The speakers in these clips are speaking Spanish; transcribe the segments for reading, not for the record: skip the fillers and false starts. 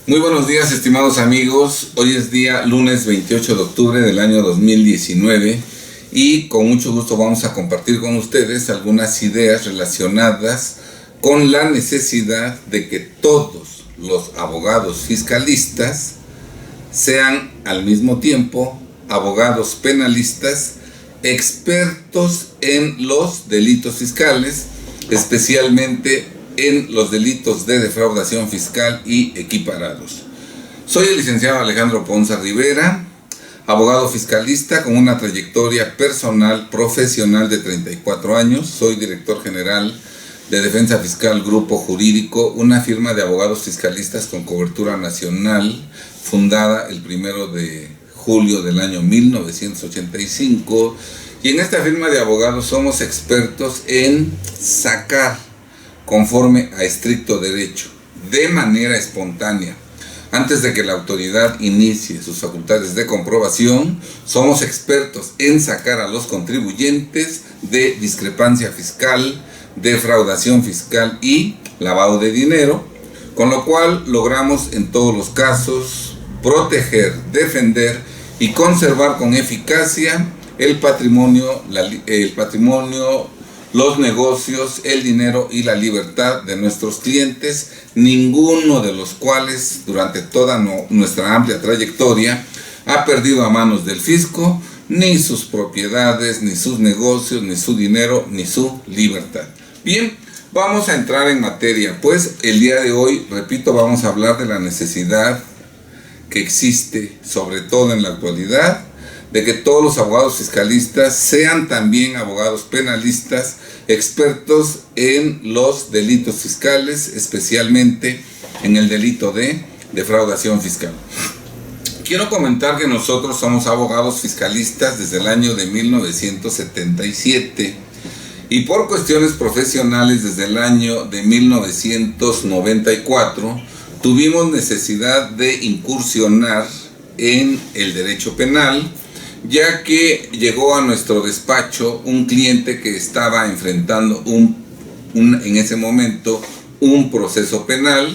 Muy buenos días, estimados amigos. Hoy es día lunes 28 de octubre del año 2019 y con mucho gusto vamos a compartir con ustedes algunas ideas relacionadas con la necesidad de que todos los abogados fiscalistas sean al mismo tiempo abogados penalistas, expertos en los delitos fiscales, especialmente en los delitos de defraudación fiscal y equiparados. Soy el licenciado Alejandro Ponza Rivera, abogado fiscalista con una trayectoria personal profesional de 34 años. Soy director general de Defensa Fiscal Grupo Jurídico, una firma de abogados fiscalistas con cobertura nacional, fundada el 1 de julio del año 1985. Y en esta firma de abogados somos expertos en sacar conforme a estricto derecho, de manera espontánea, antes de que la autoridad inicie sus facultades de comprobación. Somos expertos en sacar a los contribuyentes de discrepancia fiscal, defraudación fiscal y lavado de dinero, con lo cual logramos en todos los casos proteger, defender y conservar con eficacia el patrimonio, los negocios, el dinero y la libertad de nuestros clientes, ninguno de los cuales durante toda nuestra amplia trayectoria ha perdido a manos del fisco ni sus propiedades, ni sus negocios, ni su dinero, ni su libertad. Bien, vamos a entrar en materia, pues el día de hoy, repito, vamos a hablar de la necesidad que existe, sobre todo en la actualidad, de que todos los abogados fiscalistas sean también abogados penalistas, expertos en los delitos fiscales, especialmente en el delito de defraudación fiscal. Quiero comentar que nosotros somos abogados fiscalistas desde el año de 1977 y por cuestiones profesionales desde el año de 1994 tuvimos necesidad de incursionar en el derecho penal, ya que llegó a nuestro despacho un cliente que estaba enfrentando en ese momento un proceso penal,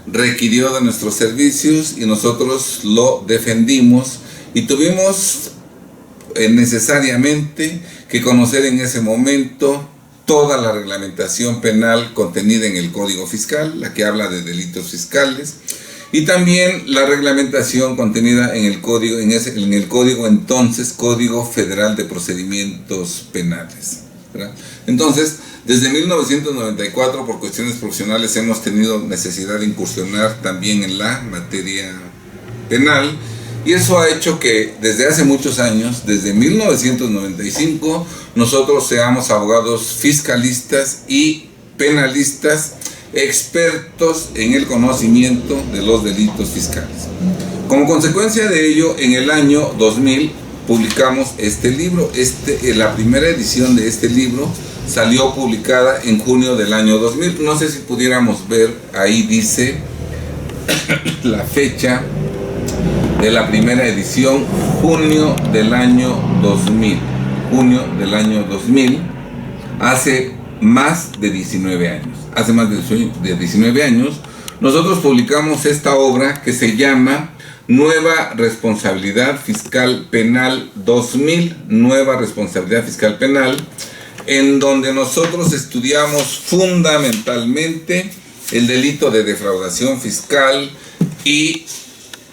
requirió de nuestros servicios y nosotros lo defendimos y tuvimos necesariamente que conocer en ese momento toda la reglamentación penal contenida en el Código Fiscal, la que habla de delitos fiscales, y también la reglamentación contenida en el código, entonces Código Federal de Procedimientos Penales, ¿verdad? Entonces, desde 1994, por cuestiones profesionales, hemos tenido necesidad de incursionar también en la materia penal, y eso ha hecho que desde hace muchos años, desde 1995, nosotros seamos abogados fiscalistas y penalistas, expertos en el conocimiento de los delitos fiscales. Como consecuencia de ello, en el año 2000 publicamos este libro. La primera edición de este libro salió publicada en junio del año 2000. No sé si pudiéramos ver, ahí dice la fecha de la primera edición, junio del año 2000. Junio del año 2000, hace más de 19 años. Hace más de 19 años, nosotros publicamos esta obra que se llama Nueva Responsabilidad Fiscal Penal 2000, Nueva Responsabilidad Fiscal Penal, en donde nosotros estudiamos fundamentalmente el delito de defraudación fiscal y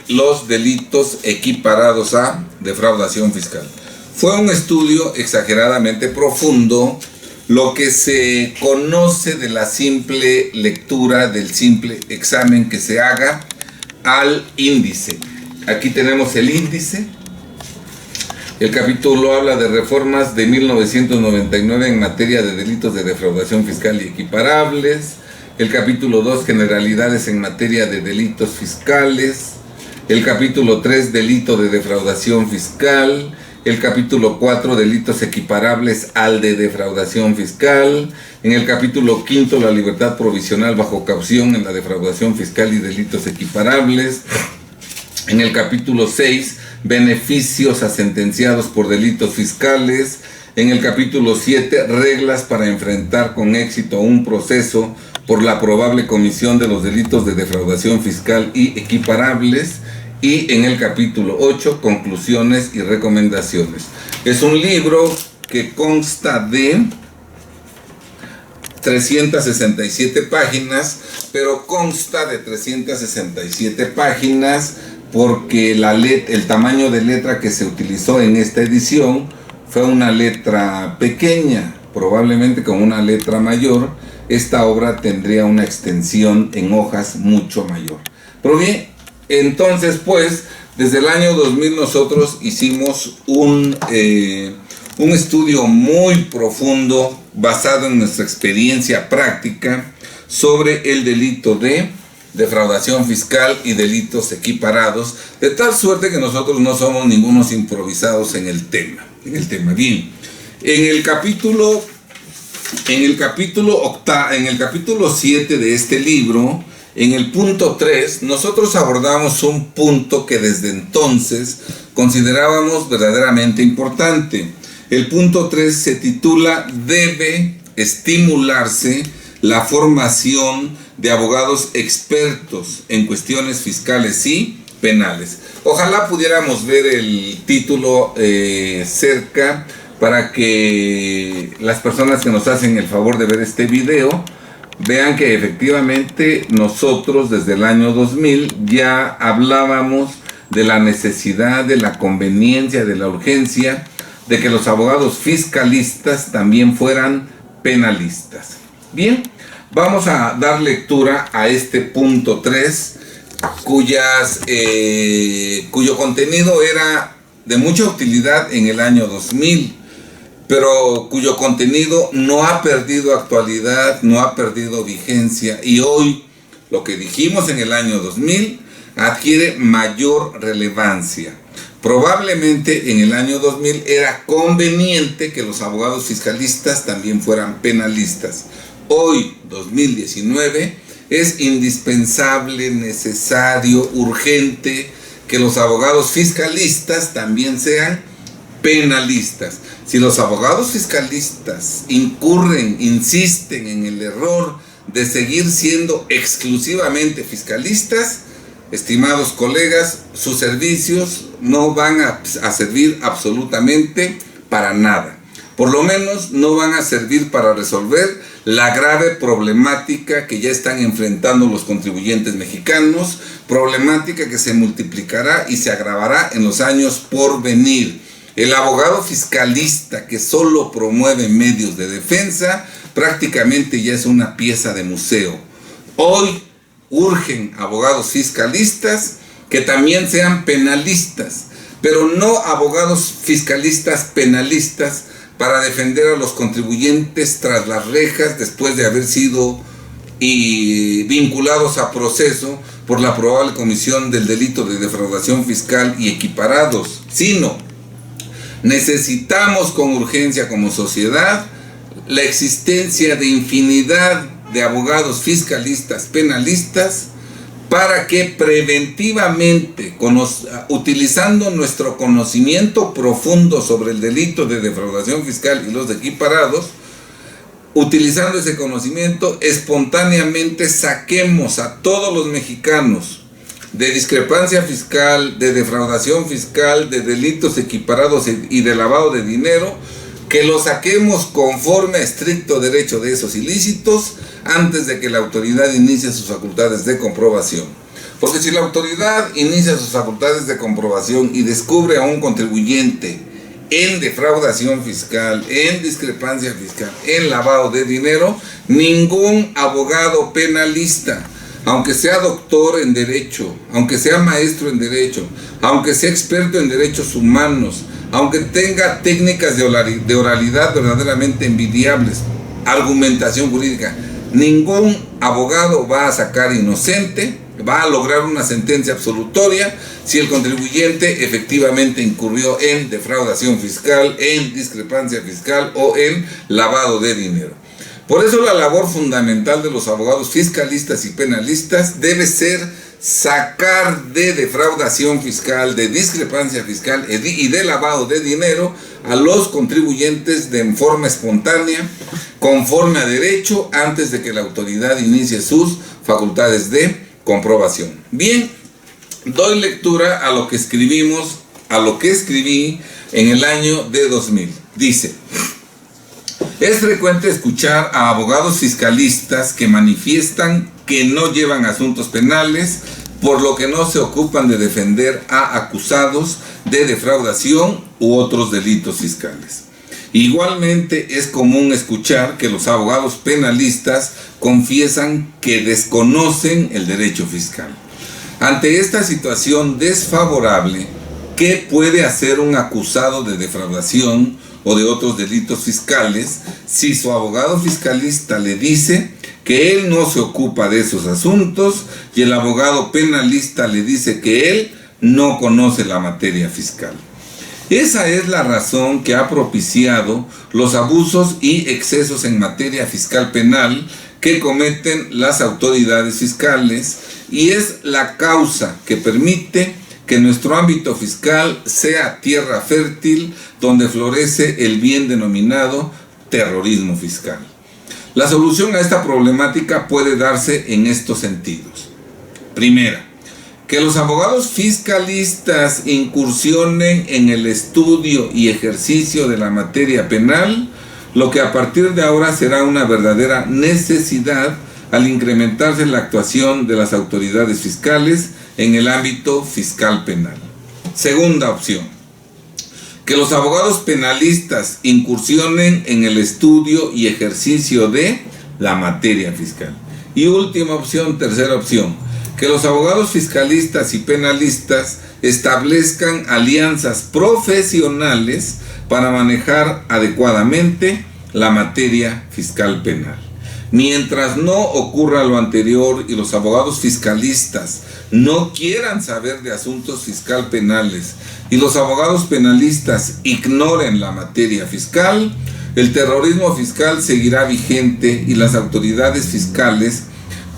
los delitos equiparados a defraudación fiscal. Fue un estudio exageradamente profundo, lo que se conoce de la simple lectura, del simple examen que se haga al índice. Aquí tenemos el índice. El capítulo habla de reformas de 1999 en materia de delitos de defraudación fiscal y equiparables. El capítulo 2, generalidades en materia de delitos fiscales. El capítulo 3, delito de defraudación fiscal. El capítulo 4, delitos equiparables al de defraudación fiscal. En el capítulo 5, la libertad provisional bajo caución en la defraudación fiscal y delitos equiparables. En el capítulo 6, beneficios a sentenciados por delitos fiscales. En el capítulo 7, reglas para enfrentar con éxito un proceso por la probable comisión de los delitos de defraudación fiscal y equiparables, y en el capítulo 8, conclusiones y recomendaciones. Es un libro que consta de 367 páginas, pero consta de 367 páginas porque el tamaño de letra que se utilizó en esta edición fue una letra pequeña. Probablemente con una letra mayor, esta obra tendría una extensión en hojas mucho mayor. Pero bien, entonces pues, desde el año 2000 nosotros hicimos un estudio muy profundo basado en nuestra experiencia práctica sobre el delito de defraudación fiscal y delitos equiparados, de tal suerte que nosotros no somos ningunos improvisados en el tema. Bien, en el capítulo 7 de este libro, en el punto 3, nosotros abordamos un punto que desde entonces considerábamos verdaderamente importante. El punto 3 se titula "Debe estimularse la formación de abogados expertos en cuestiones fiscales y penales". Ojalá pudiéramos ver el título cerca para que las personas que nos hacen el favor de ver este video vean que efectivamente nosotros desde el año 2000 ya hablábamos de la necesidad, de la conveniencia, de la urgencia de que los abogados fiscalistas también fueran penalistas. Bien, vamos a dar lectura a este punto 3, cuyo contenido era de mucha utilidad en el año 2000, pero cuyo contenido no ha perdido actualidad, no ha perdido vigencia, y hoy lo que dijimos en el año 2000 adquiere mayor relevancia. Probablemente en el año 2000 era conveniente que los abogados fiscalistas también fueran penalistas. Hoy, 2019, es indispensable, necesario, urgente que los abogados fiscalistas también sean penalistas. Si los abogados fiscalistas insisten en el error de seguir siendo exclusivamente fiscalistas, estimados colegas, sus servicios no van a servir absolutamente para nada. Por lo menos no van a servir para resolver la grave problemática que ya están enfrentando los contribuyentes mexicanos, problemática que se multiplicará y se agravará en los años por venir. El abogado fiscalista que solo promueve medios de defensa prácticamente ya es una pieza de museo. Hoy urgen abogados fiscalistas que también sean penalistas, pero no abogados fiscalistas penalistas para defender a los contribuyentes tras las rejas después de haber sido vinculados a proceso por la probable comisión del delito de defraudación fiscal y equiparados, sino necesitamos con urgencia como sociedad la existencia de infinidad de abogados fiscalistas penalistas para que preventivamente, utilizando nuestro conocimiento profundo sobre el delito de defraudación fiscal y los equiparados, utilizando ese conocimiento, espontáneamente saquemos a todos los mexicanos de discrepancia fiscal, de defraudación fiscal, de delitos equiparados y de lavado de dinero, que lo saquemos conforme a estricto derecho de esos ilícitos antes de que la autoridad inicie sus facultades de comprobación. Porque si la autoridad inicia sus facultades de comprobación y descubre a un contribuyente en defraudación fiscal, en discrepancia fiscal, en lavado de dinero, ningún abogado penalista, aunque sea doctor en derecho, aunque sea maestro en derecho, aunque sea experto en derechos humanos, aunque tenga técnicas de oralidad verdaderamente envidiables, argumentación jurídica, ningún abogado va a sacar inocente, va a lograr una sentencia absolutoria si el contribuyente efectivamente incurrió en defraudación fiscal, en discrepancia fiscal o en lavado de dinero. Por eso la labor fundamental de los abogados fiscalistas y penalistas debe ser sacar de defraudación fiscal, de discrepancia fiscal y de lavado de dinero a los contribuyentes de forma espontánea, conforme a derecho, antes de que la autoridad inicie sus facultades de comprobación. Bien, doy lectura a lo que escribí en el año de 2000. Dice: es frecuente escuchar a abogados fiscalistas que manifiestan que no llevan asuntos penales, por lo que no se ocupan de defender a acusados de defraudación u otros delitos fiscales. Igualmente es común escuchar que los abogados penalistas confiesan que desconocen el derecho fiscal. Ante esta situación desfavorable, ¿qué puede hacer un acusado de defraudación o de otros delitos fiscales si su abogado fiscalista le dice que él no se ocupa de esos asuntos y el abogado penalista le dice que él no conoce la materia fiscal? Esa es la razón que ha propiciado los abusos y excesos en materia fiscal penal que cometen las autoridades fiscales, y es la causa que permite que nuestro ámbito fiscal sea tierra fértil donde florece el bien denominado terrorismo fiscal. La solución a esta problemática puede darse en estos sentidos. Primera, que los abogados fiscalistas incursionen en el estudio y ejercicio de la materia penal, lo que a partir de ahora será una verdadera necesidad al incrementarse la actuación de las autoridades fiscales en el ámbito fiscal penal. Segunda opción, que los abogados penalistas incursionen en el estudio y ejercicio de la materia fiscal. Y última opción, tercera opción, que los abogados fiscalistas y penalistas establezcan alianzas profesionales para manejar adecuadamente la materia fiscal penal. Mientras no ocurra lo anterior y los abogados fiscalistas no quieran saber de asuntos fiscal penales y los abogados penalistas ignoren la materia fiscal, el terrorismo fiscal seguirá vigente y las autoridades fiscales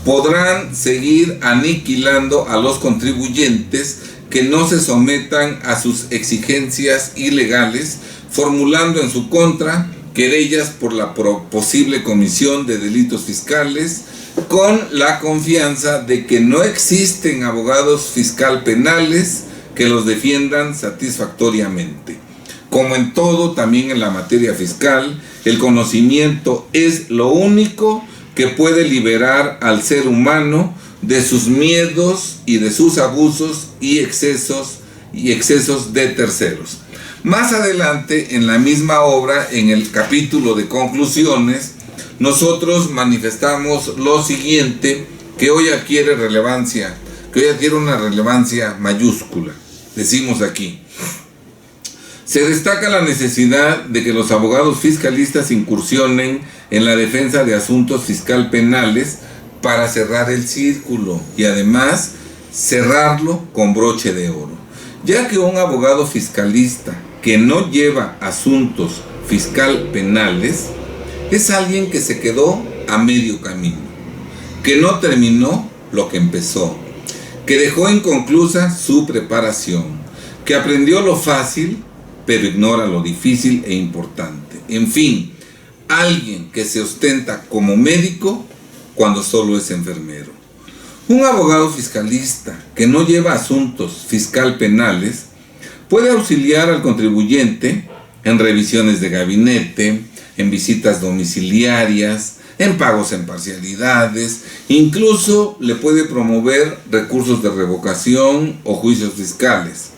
podrán seguir aniquilando a los contribuyentes que no se sometan a sus exigencias ilegales, formulando en su contra querellas por la posible comisión de delitos fiscales, con la confianza de que no existen abogados fiscal penales que los defiendan satisfactoriamente. Como en todo, también en la materia fiscal, el conocimiento es lo único que puede liberar al ser humano de sus miedos y de sus abusos y excesos de terceros. Más adelante, en la misma obra, en el capítulo de conclusiones, nosotros manifestamos lo siguiente, que hoy adquiere una relevancia mayúscula. Decimos aquí: se destaca la necesidad de que los abogados fiscalistas incursionen en la defensa de asuntos fiscal penales para cerrar el círculo y además cerrarlo con broche de oro, ya que un abogado fiscalista que no lleva asuntos fiscal penales es alguien que se quedó a medio camino, que no terminó lo que empezó, que dejó inconclusa su preparación, que aprendió lo fácil pero ignora lo difícil e importante. En fin, alguien que se ostenta como médico cuando solo es enfermero. Un abogado fiscalista que no lleva asuntos fiscal penales puede auxiliar al contribuyente en revisiones de gabinete, en visitas domiciliarias, en pagos en parcialidades, incluso le puede promover recursos de revocación o juicios fiscales.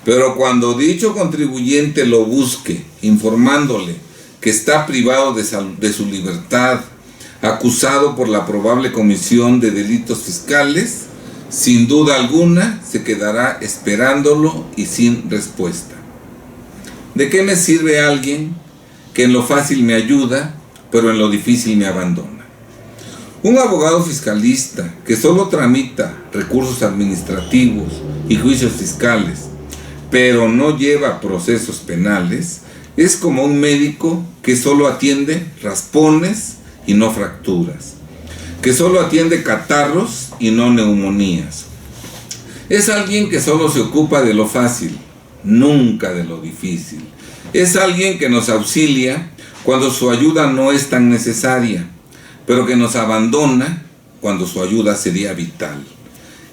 Pero cuando dicho contribuyente lo busque, informándole que está privado de su libertad, acusado por la probable comisión de delitos fiscales, sin duda alguna se quedará esperándolo y sin respuesta. ¿De qué me sirve alguien que en lo fácil me ayuda, pero en lo difícil me abandona? Un abogado fiscalista que solo tramita recursos administrativos y juicios fiscales, pero no lleva procesos penales, es como un médico que solo atiende raspones y no fracturas, que solo atiende catarros y no neumonías, Es alguien que solo se ocupa de lo fácil, nunca de lo difícil. Es alguien que nos auxilia cuando su ayuda no es tan necesaria, pero que nos abandona cuando su ayuda sería vital.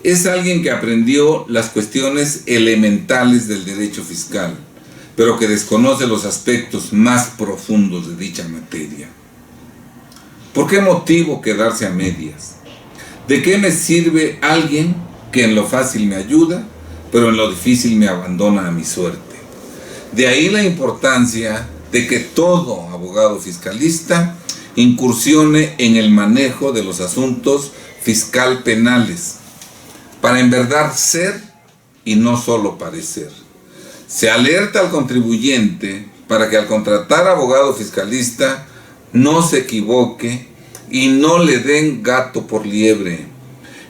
Es alguien que aprendió las cuestiones elementales del derecho fiscal, pero que desconoce los aspectos más profundos de dicha materia. ¿Por qué motivo quedarse a medias? ¿De qué me sirve alguien que en lo fácil me ayuda, pero en lo difícil me abandona a mi suerte? De ahí la importancia de que todo abogado fiscalista incursione en el manejo de los asuntos fiscal penales, para en verdad ser y no solo parecer. Se alerta al contribuyente para que al contratar abogado fiscalista no se equivoque y no le den gato por liebre.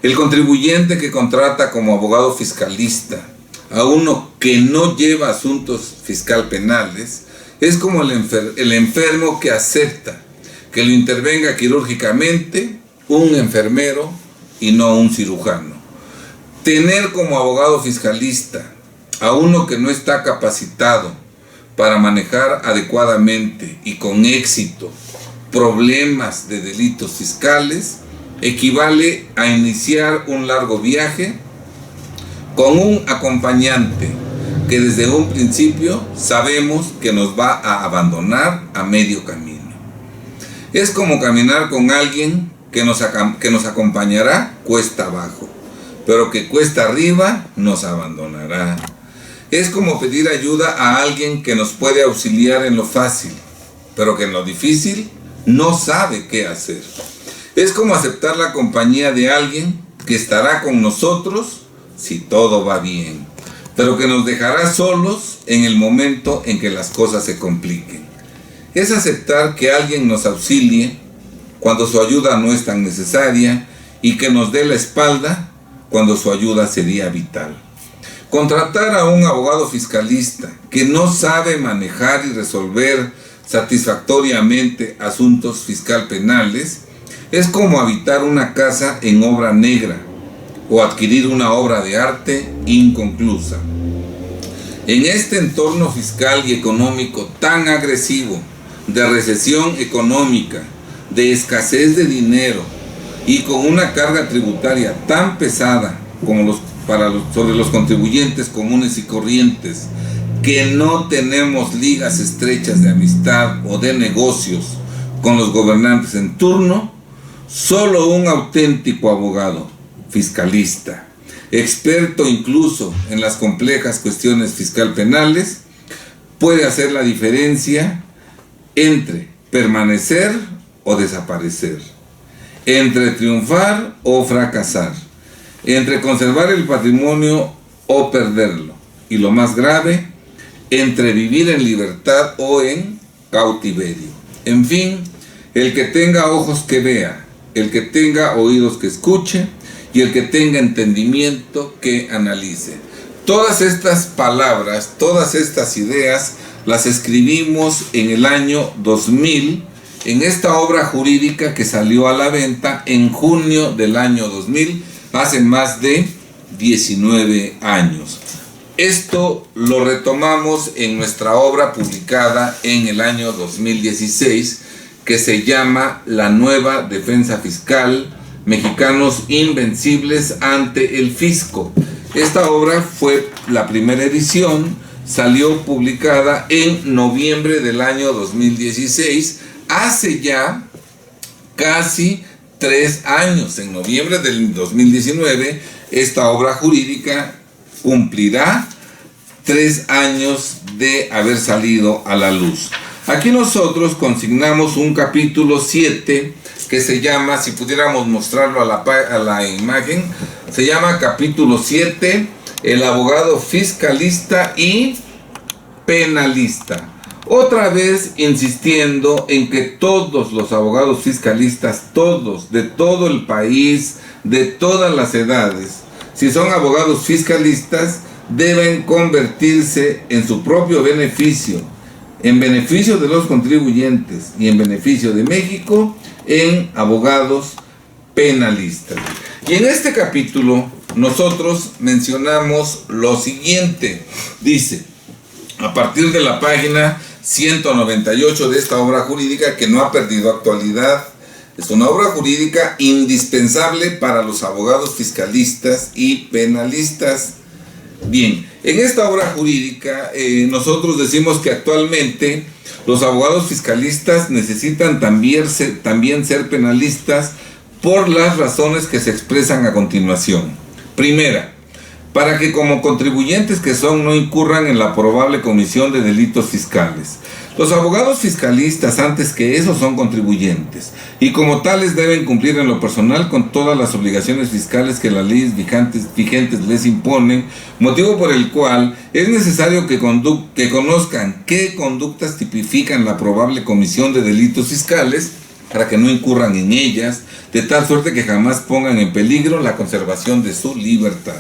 El contribuyente que contrata como abogado fiscalista a uno que no lleva asuntos fiscal penales es como el enfermo que acepta que lo intervenga quirúrgicamente un enfermero y no un cirujano. Tener como abogado fiscalista a uno que no está capacitado para manejar adecuadamente y con éxito problemas de delitos fiscales equivale a iniciar un largo viaje con un acompañante que desde un principio sabemos que nos va a abandonar a medio camino. Es como caminar con alguien que nos acompañará cuesta abajo, pero que cuesta arriba nos abandonará. Es como pedir ayuda a alguien que nos puede auxiliar en lo fácil, pero que en lo difícil no sabe qué hacer. Es como aceptar la compañía de alguien que estará con nosotros si todo va bien, pero que nos dejará solos en el momento en que las cosas se compliquen. Es aceptar que alguien nos auxilie cuando su ayuda no es tan necesaria y que nos dé la espalda cuando su ayuda sería vital. Contratar a un abogado fiscalista que no sabe manejar y resolver satisfactoriamente asuntos fiscal penales es como habitar una casa en obra negra o adquirir una obra de arte inconclusa. En este entorno fiscal y económico tan agresivo, de recesión económica, de escasez de dinero y con una carga tributaria tan pesada como sobre los contribuyentes comunes y corrientes, que no tenemos ligas estrechas de amistad o de negocios con los gobernantes en turno, solo un auténtico abogado fiscalista, experto incluso en las complejas cuestiones fiscal penales, puede hacer la diferencia entre permanecer o desaparecer, entre triunfar o fracasar, entre conservar el patrimonio o perderlo, y lo más grave, entre vivir en libertad o en cautiverio. En fin, el que tenga ojos que vea, el que tenga oídos que escuche y el que tenga entendimiento que analice. Todas estas palabras, todas estas ideas las escribimos en el año 2000 en esta obra jurídica que salió a la venta en junio del año 2000, hace más de 19 años. Esto lo retomamos en nuestra obra publicada en el año 2016, que se llama La Nueva Defensa Fiscal, Mexicanos Invencibles ante el Fisco. Esta obra fue la primera edición, salió publicada en noviembre del año 2016, hace ya casi 3 años. En noviembre del 2019, esta obra jurídica cumplirá 3 años de haber salido a la luz. Aquí nosotros consignamos un capítulo 7 que se llama, si pudiéramos mostrarlo a la imagen, se llama capítulo 7, el abogado fiscalista y penalista. Otra vez insistiendo en que todos los abogados fiscalistas, todos, de todo el país, de todas las edades, si son abogados fiscalistas, deben convertirse en su propio beneficio, en beneficio de los contribuyentes y en beneficio de México, en abogados penalistas. Y en este capítulo nosotros mencionamos lo siguiente. Dice, a partir de la página 198 de esta obra jurídica, que no ha perdido actualidad, es una obra jurídica indispensable para los abogados fiscalistas y penalistas. Bien, en esta obra jurídica nosotros decimos que actualmente los abogados fiscalistas necesitan también ser penalistas por las razones que se expresan a continuación. Primera, para que como contribuyentes que son no incurran en la probable comisión de delitos fiscales. Los abogados fiscalistas, antes que eso, son contribuyentes y como tales deben cumplir en lo personal con todas las obligaciones fiscales que las leyes vigentes les imponen, motivo por el cual es necesario que conozcan qué conductas tipifican la probable comisión de delitos fiscales para que no incurran en ellas, de tal suerte que jamás pongan en peligro la conservación de su libertad.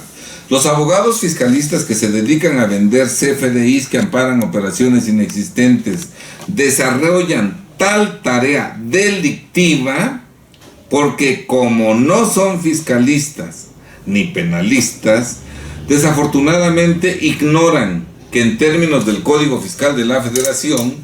Los abogados fiscalistas que se dedican a vender CFDIs que amparan operaciones inexistentes desarrollan tal tarea delictiva porque como no son fiscalistas ni penalistas, desafortunadamente ignoran que en términos del Código Fiscal de la Federación,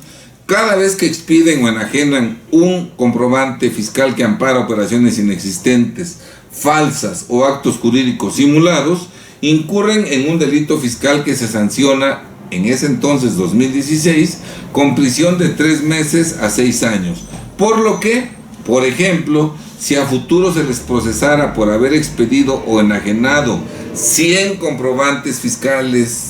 cada vez que expiden o enajenan un comprobante fiscal que ampara operaciones inexistentes, falsas o actos jurídicos simulados, incurren en un delito fiscal que se sanciona en ese entonces 2016 con prisión de 3 meses a 6 años. Por lo que, por ejemplo, si a futuro se les procesara por haber expedido o enajenado 100 comprobantes fiscales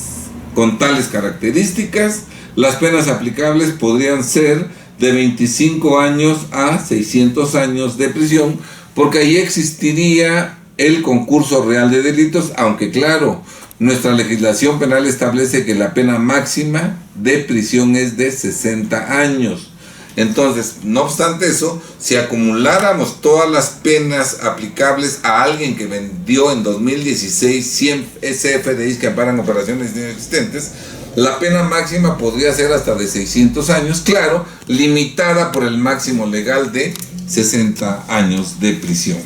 con tales características, las penas aplicables podrían ser de 25 años a 600 años de prisión, porque ahí existiría el concurso real de delitos, aunque claro, nuestra legislación penal establece que la pena máxima de prisión es de 60 años. Entonces, no obstante eso, si acumuláramos todas las penas aplicables a alguien que vendió en 2016 100 CFDIs que amparan operaciones inexistentes, la pena máxima podría ser hasta de 600 años, claro, limitada por el máximo legal de 60 años de prisión.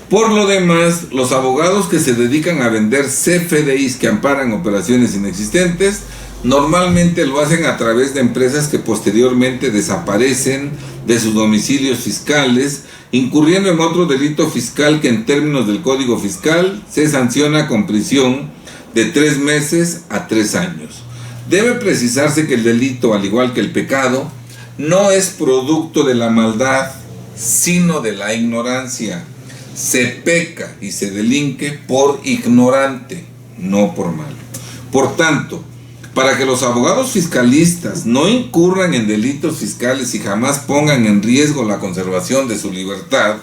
Por lo demás, los abogados que se dedican a vender CFDIs que amparan operaciones inexistentes normalmente lo hacen a través de empresas que posteriormente desaparecen de sus domicilios fiscales, incurriendo en otro delito fiscal que en términos del Código Fiscal se sanciona con prisión de 3 meses a 3 años. Debe precisarse que el delito, al igual que el pecado, no es producto de la maldad, sino de la ignorancia. Se peca y se delinque por ignorante, no por malo. Por tanto, para que los abogados fiscalistas no incurran en delitos fiscales y jamás pongan en riesgo la conservación de su libertad,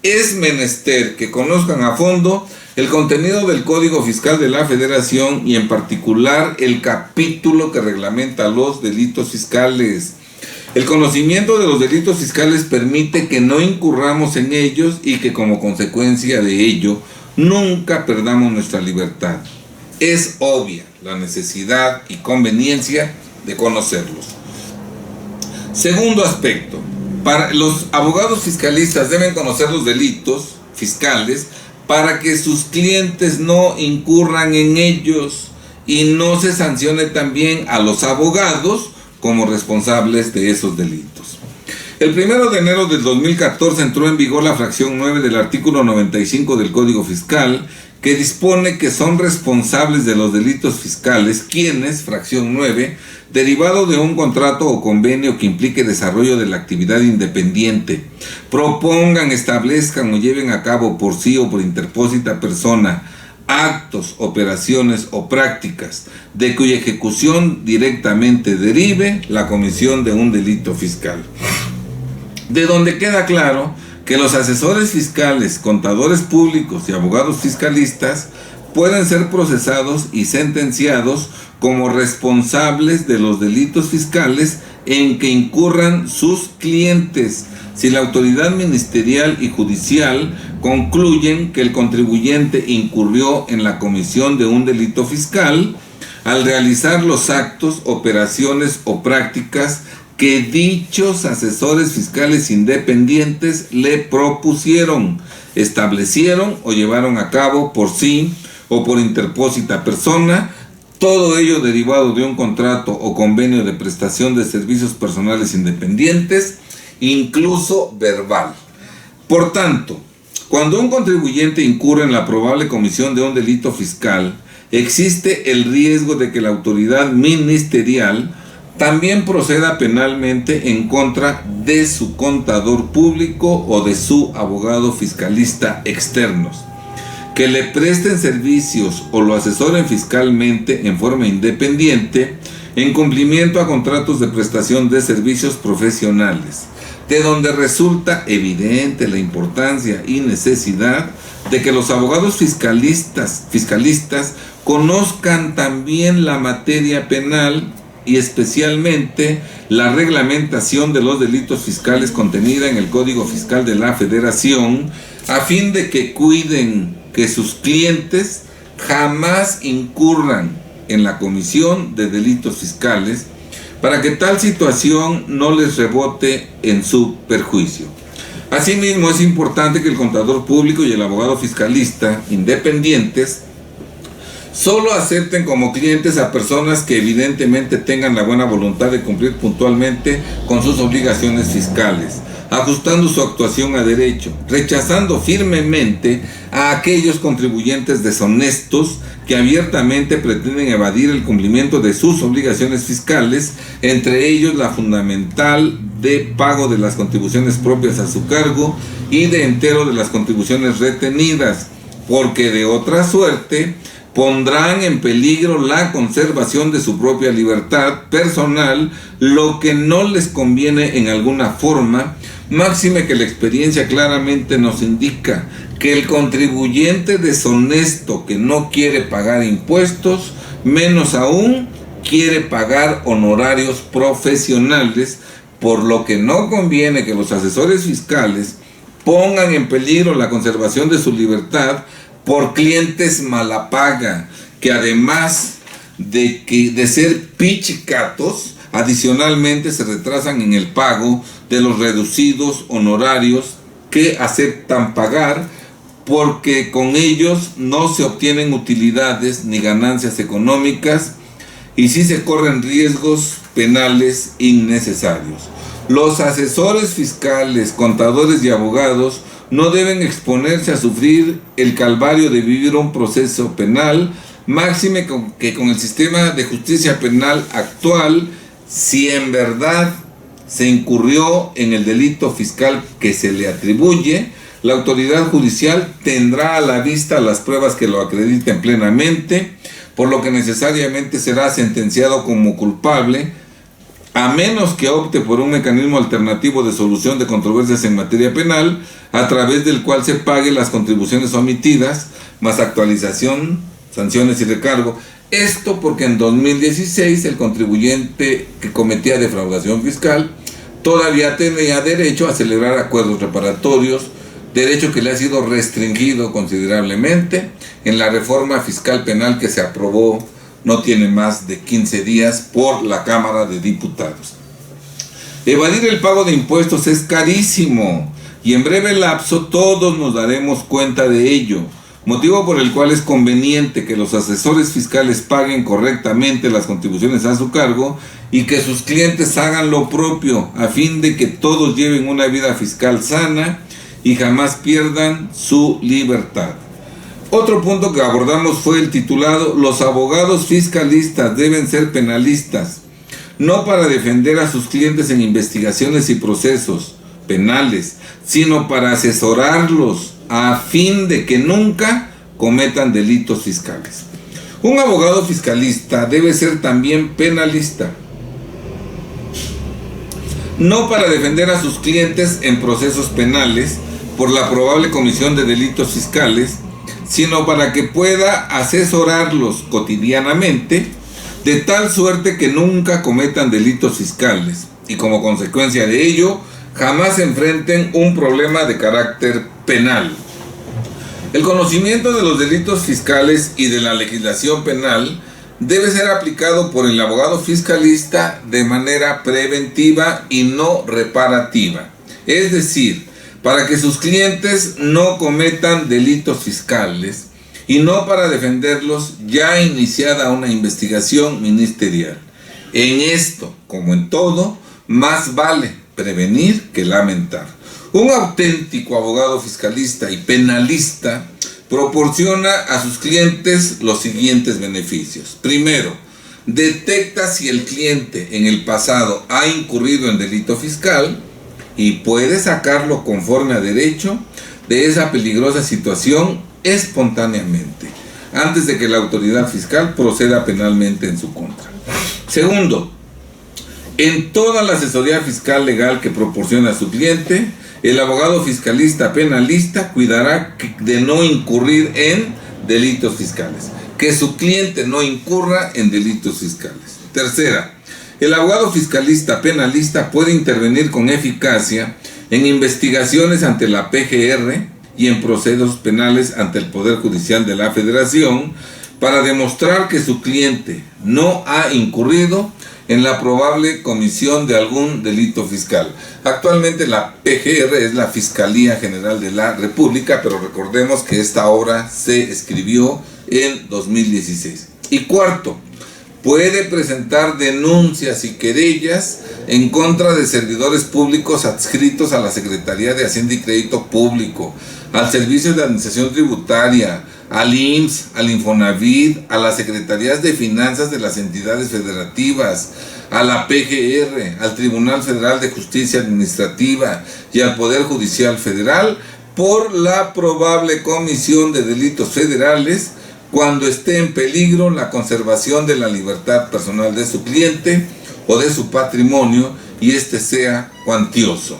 es menester que conozcan a fondo el contenido del Código Fiscal de la Federación y en particular el capítulo que reglamenta los delitos fiscales. El conocimiento de los delitos fiscales permite que no incurramos en ellos y que como consecuencia de ello nunca perdamos nuestra libertad. Es obvia la necesidad y conveniencia de conocerlos. Segundo aspecto, los abogados fiscalistas deben conocer los delitos fiscales para que sus clientes no incurran en ellos y no se sancione también a los abogados como responsables de esos delitos. El 1 de enero del 2014 entró en vigor la fracción 9 del artículo 95 del Código Fiscal, que dispone que son responsables de los delitos fiscales quienes, fracción 9, derivado de un contrato o convenio que implique desarrollo de la actividad independiente, propongan, establezcan o lleven a cabo por sí o por interpósita persona actos, operaciones o prácticas de cuya ejecución directamente derive la comisión de un delito fiscal. De donde queda claro que los asesores fiscales, contadores públicos y abogados fiscalistas pueden ser procesados y sentenciados como responsables de los delitos fiscales en que incurran sus clientes, si la autoridad ministerial y judicial concluyen que el contribuyente incurrió en la comisión de un delito fiscal al realizar los actos, operaciones o prácticas que dichos asesores fiscales independientes le propusieron, establecieron o llevaron a cabo por sí o por interpósita persona, todo ello derivado de un contrato o convenio de prestación de servicios personales independientes, incluso verbal. Por tanto, cuando un contribuyente incurre en la probable comisión de un delito fiscal, existe el riesgo de que la autoridad ministerial también proceda penalmente en contra de su contador público o de su abogado fiscalista externos, que le presten servicios o lo asesoren fiscalmente en forma independiente en cumplimiento a contratos de prestación de servicios profesionales, de donde resulta evidente la importancia y necesidad de que los abogados fiscalistas conozcan también la materia penal y especialmente la reglamentación de los delitos fiscales contenida en el Código Fiscal de la Federación, a fin de que cuiden que sus clientes jamás incurran en la comisión de delitos fiscales, para que tal situación no les rebote en su perjuicio. Asimismo, es importante que el contador público y el abogado fiscalista independientes solo acepten como clientes a personas que evidentemente tengan la buena voluntad de cumplir puntualmente con sus obligaciones fiscales, ajustando su actuación a derecho, rechazando firmemente a aquellos contribuyentes deshonestos que abiertamente pretenden evadir el cumplimiento de sus obligaciones fiscales, entre ellos la fundamental de pago de las contribuciones propias a su cargo y de entero de las contribuciones retenidas, porque de otra suerte pondrán en peligro la conservación de su propia libertad personal, lo que no les conviene en alguna forma, máxime que la experiencia claramente nos indica que el contribuyente deshonesto que no quiere pagar impuestos, menos aún quiere pagar honorarios profesionales, por lo que no conviene que los asesores fiscales pongan en peligro la conservación de su libertad por clientes mala paga, que además de ser pichicatos, adicionalmente se retrasan en el pago de los reducidos honorarios que aceptan pagar, porque con ellos no se obtienen utilidades ni ganancias económicas y sí se corren riesgos penales innecesarios. Los asesores fiscales, contadores y abogados no deben exponerse a sufrir el calvario de vivir un proceso penal, máxime que con el sistema de justicia penal actual, si en verdad se incurrió en el delito fiscal que se le atribuye, la autoridad judicial tendrá a la vista las pruebas que lo acrediten plenamente, por lo que necesariamente será sentenciado como culpable, a menos que opte por un mecanismo alternativo de solución de controversias en materia penal, a través del cual se pague las contribuciones omitidas, más actualización, sanciones y recargo. Esto porque en 2016 el contribuyente que cometía defraudación fiscal todavía tenía derecho a celebrar acuerdos reparatorios, derecho que le ha sido restringido considerablemente en la reforma fiscal penal que se aprobó no tiene más de 15 días por la Cámara de Diputados. Evadir el pago de impuestos es carísimo y en breve lapso todos nos daremos cuenta de ello, motivo por el cual es conveniente que los asesores fiscales paguen correctamente las contribuciones a su cargo y que sus clientes hagan lo propio, a fin de que todos lleven una vida fiscal sana y jamás pierdan su libertad. Otro punto que abordamos fue el titulado: los abogados fiscalistas deben ser penalistas, no para defender a sus clientes en investigaciones y procesos penales, sino para asesorarlos a fin de que nunca cometan delitos fiscales. Un abogado fiscalista debe ser también penalista, no para defender a sus clientes en procesos penales por la probable comisión de delitos fiscales, sino para que pueda asesorarlos cotidianamente de tal suerte que nunca cometan delitos fiscales y como consecuencia de ello jamás enfrenten un problema de carácter penal. El conocimiento de los delitos fiscales y de la legislación penal debe ser aplicado por el abogado fiscalista de manera preventiva y no reparativa, es decir, para que sus clientes no cometan delitos fiscales y no para defenderlos ya iniciada una investigación ministerial. En esto, como en todo, más vale prevenir que lamentar. Un auténtico abogado fiscalista y penalista proporciona a sus clientes los siguientes beneficios. Primero, detecta si el cliente en el pasado ha incurrido en delito fiscal y puede sacarlo conforme a derecho de esa peligrosa situación espontáneamente, antes de que la autoridad fiscal proceda penalmente en su contra. Segundo, en toda la asesoría fiscal legal que proporciona a su cliente, el abogado fiscalista penalista cuidará de no incurrir en delitos fiscales, que su cliente no incurra en delitos fiscales. Tercera, el abogado fiscalista penalista puede intervenir con eficacia en investigaciones ante la PGR y en procesos penales ante el Poder Judicial de la Federación para demostrar que su cliente no ha incurrido en la probable comisión de algún delito fiscal. Actualmente la PGR es la Fiscalía General de la República, pero recordemos que esta obra se escribió en 2016. Y cuarto, puede presentar denuncias y querellas en contra de servidores públicos adscritos a la Secretaría de Hacienda y Crédito Público, al Servicio de Administración Tributaria, al IMSS, al Infonavit, a las Secretarías de Finanzas de las entidades federativas, a la PGR, al Tribunal Federal de Justicia Administrativa y al Poder Judicial Federal por la probable comisión de delitos federales cuando esté en peligro la conservación de la libertad personal de su cliente o de su patrimonio y este sea cuantioso.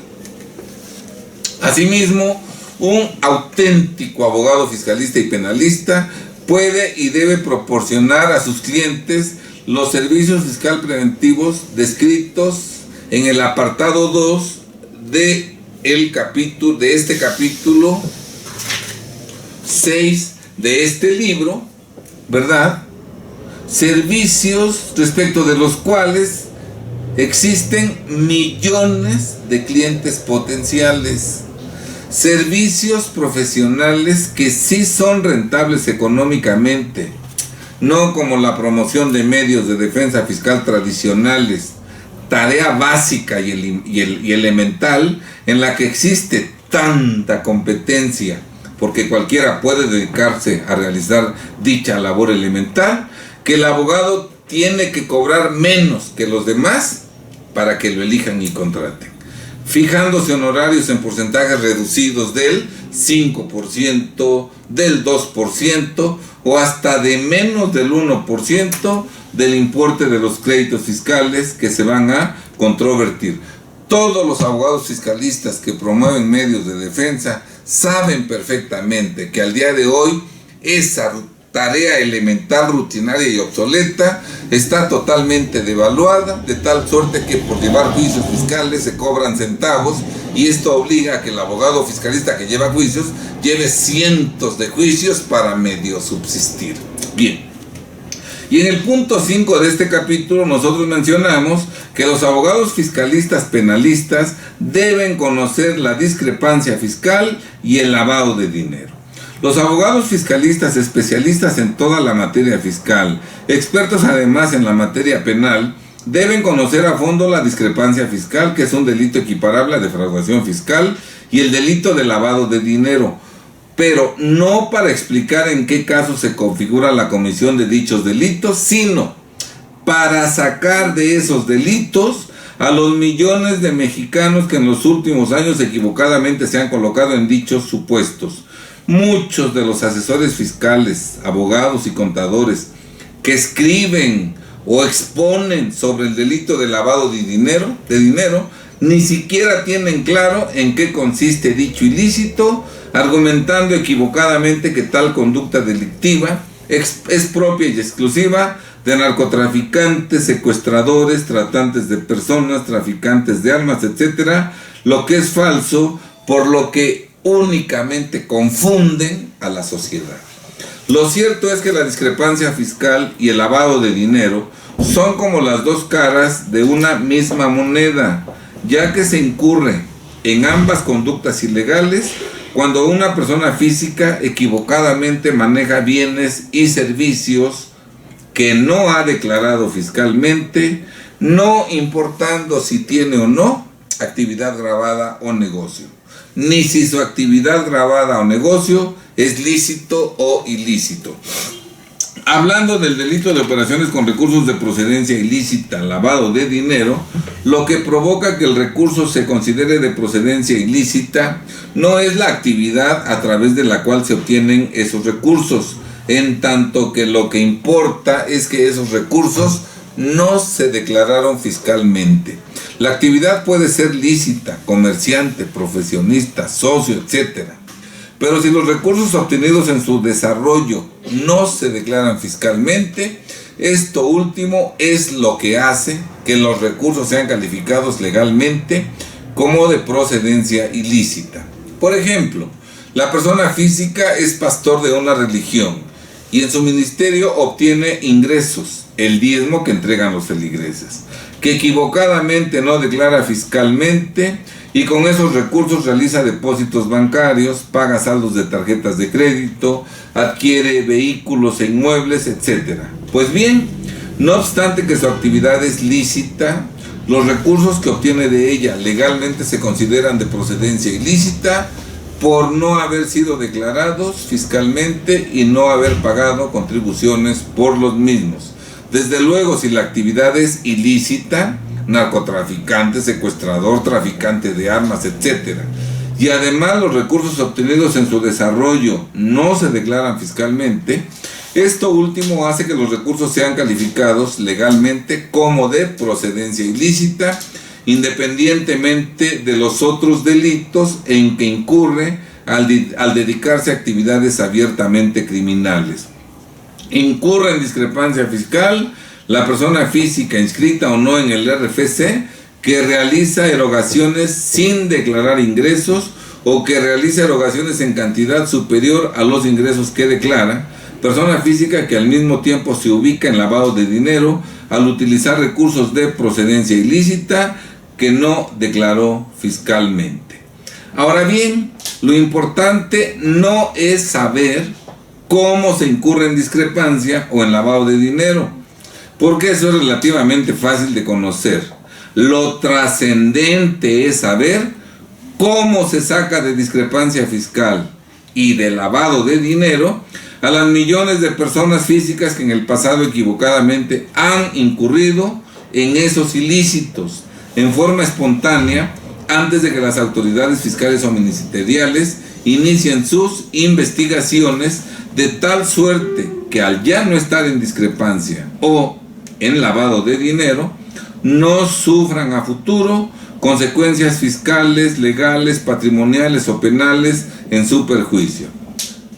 Asimismo, un auténtico abogado fiscalista y penalista puede y debe proporcionar a sus clientes los servicios fiscal preventivos descritos en el apartado 2 de este capítulo 6 de este libro, ¿verdad? Servicios respecto de los cuales existen millones de clientes potenciales. Servicios profesionales que sí son rentables económicamente, no como la promoción de medios de defensa fiscal tradicionales, tarea básica y elemental en la que existe tanta competencia, porque cualquiera puede dedicarse a realizar dicha labor elemental, que el abogado tiene que cobrar menos que los demás para que lo elijan y contraten, fijándose honorarios en porcentajes reducidos del 5%, del 2% o hasta de menos del 1% del importe de los créditos fiscales que se van a controvertir. Todos los abogados fiscalistas que promueven medios de defensa saben perfectamente que al día de hoy esa tarea elemental, rutinaria y obsoleta está totalmente devaluada, de tal suerte que por llevar juicios fiscales se cobran centavos y esto obliga a que el abogado fiscalista que lleva juicios lleve cientos de juicios para medio subsistir. Bien. Y en el punto 5 de este capítulo nosotros mencionamos que los abogados fiscalistas penalistas deben conocer la discrepancia fiscal y el lavado de dinero. Los abogados fiscalistas especialistas en toda la materia fiscal, expertos además en la materia penal, deben conocer a fondo la discrepancia fiscal, que es un delito equiparable a defraudación fiscal, y el delito de lavado de dinero, pero no para explicar en qué caso se configura la comisión de dichos delitos, sino para sacar de esos delitos a los millones de mexicanos que en los últimos años equivocadamente se han colocado en dichos supuestos. Muchos de los asesores fiscales, abogados y contadores que escriben o exponen sobre el delito de lavado de dinero, ni siquiera tienen claro en qué consiste dicho ilícito, argumentando equivocadamente que tal conducta delictiva es propia y exclusiva de narcotraficantes, secuestradores, tratantes de personas, traficantes de armas, etcétera, lo que es falso, por lo que únicamente confunden a la sociedad. Lo cierto es que la discrepancia fiscal y el lavado de dinero son como las dos caras de una misma moneda, ya que se incurre en ambas conductas ilegales cuando una persona física equivocadamente maneja bienes y servicios que no ha declarado fiscalmente, no importando si tiene o no actividad gravada o negocio, ni si su actividad gravada o negocio es lícito o ilícito. Hablando del delito de operaciones con recursos de procedencia ilícita, lavado de dinero, lo que provoca que el recurso se considere de procedencia ilícita no es la actividad a través de la cual se obtienen esos recursos, en tanto que lo que importa es que esos recursos no se declararon fiscalmente. La actividad puede ser lícita, comerciante, profesionista, socio, etc. Pero si los recursos obtenidos en su desarrollo no se declaran fiscalmente, esto último es lo que hace que los recursos sean calificados legalmente como de procedencia ilícita. Por ejemplo, la persona física es pastor de una religión y en su ministerio obtiene ingresos, el diezmo que entregan los feligreses, que equivocadamente no declara fiscalmente y con esos recursos realiza depósitos bancarios, paga saldos de tarjetas de crédito, adquiere vehículos e inmuebles, etc. Pues bien, no obstante que su actividad es lícita, los recursos que obtiene de ella legalmente se consideran de procedencia ilícita por no haber sido declarados fiscalmente y no haber pagado contribuciones por los mismos. Desde luego, si la actividad es ilícita, narcotraficante, secuestrador, traficante de armas, etc. Y además los recursos obtenidos en su desarrollo no se declaran fiscalmente, esto último hace que los recursos sean calificados legalmente como de procedencia ilícita, independientemente de los otros delitos en que incurre al dedicarse a actividades abiertamente criminales. Incurre en discrepancia fiscal la persona física inscrita o no en el RFC que realiza erogaciones sin declarar ingresos o que realiza erogaciones en cantidad superior a los ingresos que declara, persona física que al mismo tiempo se ubica en lavado de dinero al utilizar recursos de procedencia ilícita que no declaró fiscalmente. Ahora bien, lo importante no es saber cómo se incurre en discrepancia o en lavado de dinero, porque eso es relativamente fácil de conocer. Lo trascendente es saber cómo se saca de discrepancia fiscal y de lavado de dinero a las millones de personas físicas que en el pasado equivocadamente han incurrido en esos ilícitos en forma espontánea antes de que las autoridades fiscales o ministeriales inicien sus investigaciones, de tal suerte que al ya no estar en discrepancia o en lavado de dinero, no sufran a futuro consecuencias fiscales, legales, patrimoniales o penales en su perjuicio.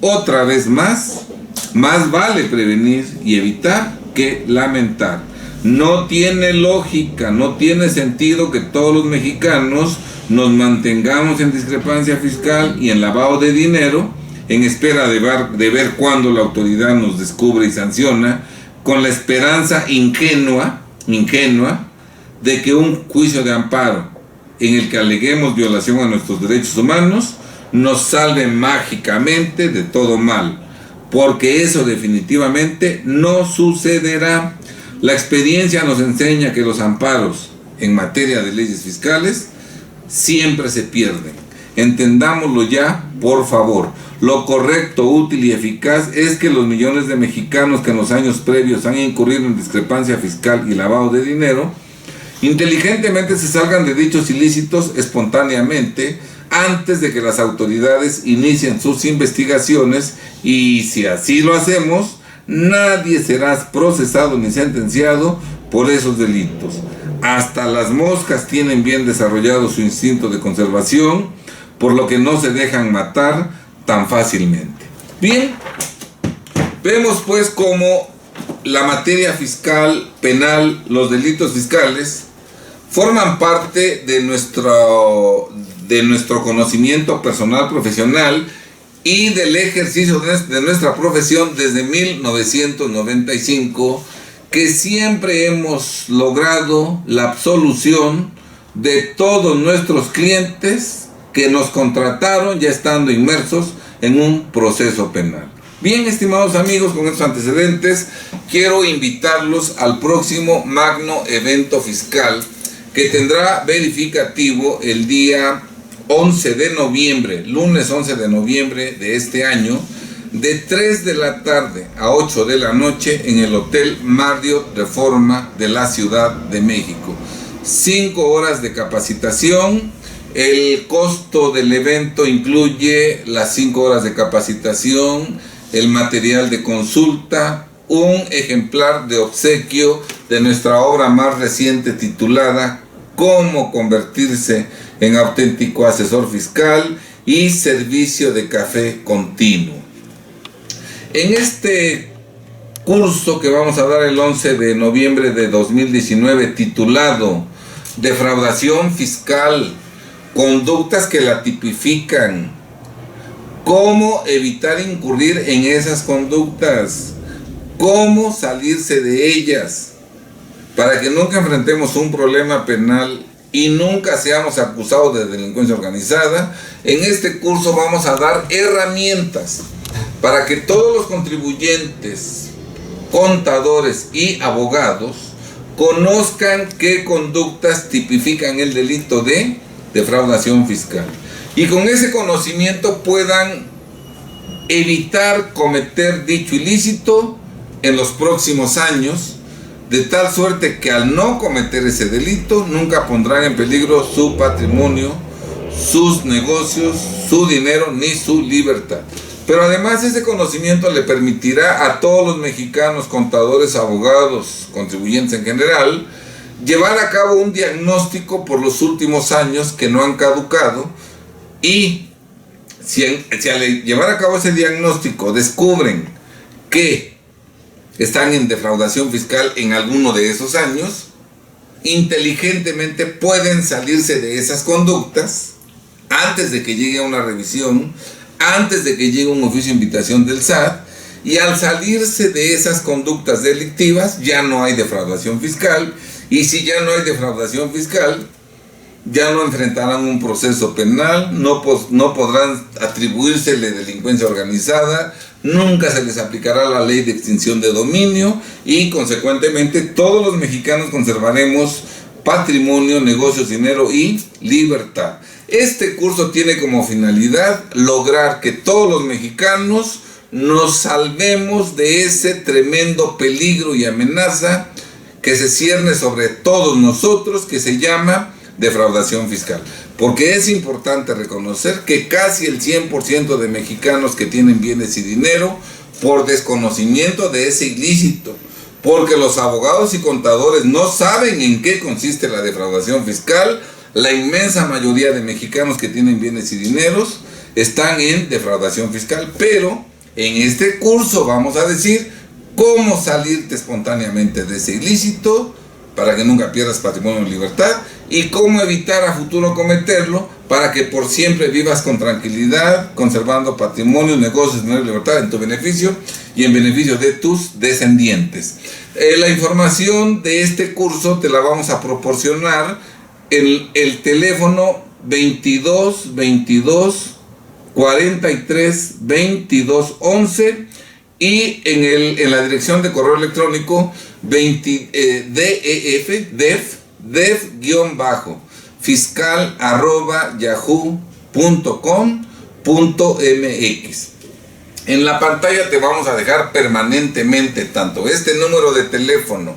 Otra vez más vale prevenir y evitar que lamentar. No tiene lógica, no tiene sentido que todos los mexicanos nos mantengamos en discrepancia fiscal y en lavado de dinero en espera de ver cuándo la autoridad nos descubre y sanciona, con la esperanza ingenua de que un juicio de amparo en el que aleguemos violación a nuestros derechos humanos nos salve mágicamente de todo mal, porque eso definitivamente no sucederá. La experiencia nos enseña que los amparos en materia de leyes fiscales siempre se pierden. Entendámoslo ya, por favor. Lo correcto, útil y eficaz es que los millones de mexicanos que en los años previos han incurrido en discrepancia fiscal y lavado de dinero, inteligentemente se salgan de dichos ilícitos espontáneamente antes de que las autoridades inicien sus investigaciones, y si así lo hacemos, nadie será procesado ni sentenciado por esos delitos. Hasta las moscas tienen bien desarrollado su instinto de conservación, por lo que no se dejan matar tan fácilmente. Bien, vemos pues cómo la materia fiscal, penal, los delitos fiscales forman parte de nuestro conocimiento personal, profesional y del ejercicio de nuestra profesión desde 1995, que siempre hemos logrado la absolución de todos nuestros clientes que nos contrataron ya estando inmersos en un proceso penal. Bien, estimados amigos, con estos antecedentes, quiero invitarlos al próximo magno evento fiscal que tendrá verificativo el día 11 de noviembre, lunes 11 de noviembre de este año, de 3 de la tarde a 8 de la noche en el Hotel Marriott Reforma de la Ciudad de México. 5 horas de capacitación. El costo del evento incluye las 5 horas de capacitación, el material de consulta, un ejemplar de obsequio de nuestra obra más reciente titulada Cómo convertirse en auténtico asesor fiscal y servicio de café continuo. En este curso que vamos a dar el 11 de noviembre de 2019 titulado Defraudación fiscal, conductas que la tipifican, cómo evitar incurrir en esas conductas, cómo salirse de ellas, para que nunca enfrentemos un problema penal y nunca seamos acusados de delincuencia organizada. En este curso vamos a dar herramientas para que todos los contribuyentes, contadores y abogados conozcan qué conductas tipifican el delito de defraudación fiscal. Y con ese conocimiento puedan evitar cometer dicho ilícito en los próximos años, de tal suerte que al no cometer ese delito nunca pondrán en peligro su patrimonio, sus negocios, su dinero ni su libertad. Pero además ese conocimiento le permitirá a todos los mexicanos, contadores, abogados, contribuyentes en general, llevar a cabo un diagnóstico por los últimos años que no han caducado, y si al llevar a cabo ese diagnóstico descubren que están en defraudación fiscal en alguno de esos años, inteligentemente pueden salirse de esas conductas antes de que llegue a una revisión, antes de que llegue un oficio de invitación del SAT, y al salirse de esas conductas delictivas ya no hay defraudación fiscal, y si ya no hay defraudación fiscal, ya no enfrentarán un proceso penal, no podrán atribuírsele delincuencia organizada, nunca se les aplicará la ley de extinción de dominio y consecuentemente todos los mexicanos conservaremos patrimonio, negocios, dinero y libertad. Este curso tiene como finalidad lograr que todos los mexicanos nos salvemos de ese tremendo peligro y amenaza que se cierne sobre todos nosotros, que se llama defraudación fiscal. Porque es importante reconocer que casi el 100% de mexicanos que tienen bienes y dinero por desconocimiento de ese ilícito, porque los abogados y contadores no saben en qué consiste la defraudación fiscal, la inmensa mayoría de mexicanos que tienen bienes y dineros están en defraudación fiscal. Pero en este curso vamos a decir cómo salirte espontáneamente de ese ilícito para que nunca pierdas patrimonio y libertad, y cómo evitar a futuro cometerlo para que por siempre vivas con tranquilidad, conservando patrimonio, negocios, dinero y libertad en tu beneficio y en beneficio de tus descendientes. La información de este curso te la vamos a proporcionar en el teléfono 22 22 43 22 11 y en la dirección de correo electrónico def-fiscal@yahoo.com.mx. En la pantalla te vamos a dejar permanentemente tanto este número de teléfono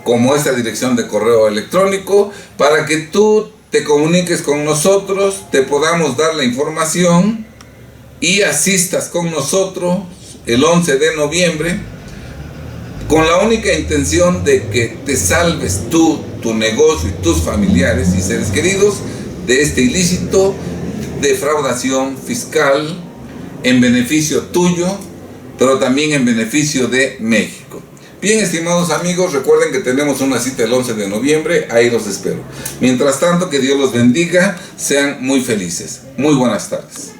como esta dirección de correo electrónico para que tú te comuniques con nosotros, te podamos dar la información y asistas con nosotros el 11 de noviembre con la única intención de que te salves tú, tu negocio y tus familiares y seres queridos de este ilícito defraudación fiscal en beneficio tuyo, pero también en beneficio de México. Bien, estimados amigos, recuerden que tenemos una cita el 11 de noviembre, ahí los espero. Mientras tanto, que Dios los bendiga, sean muy felices. Muy buenas tardes.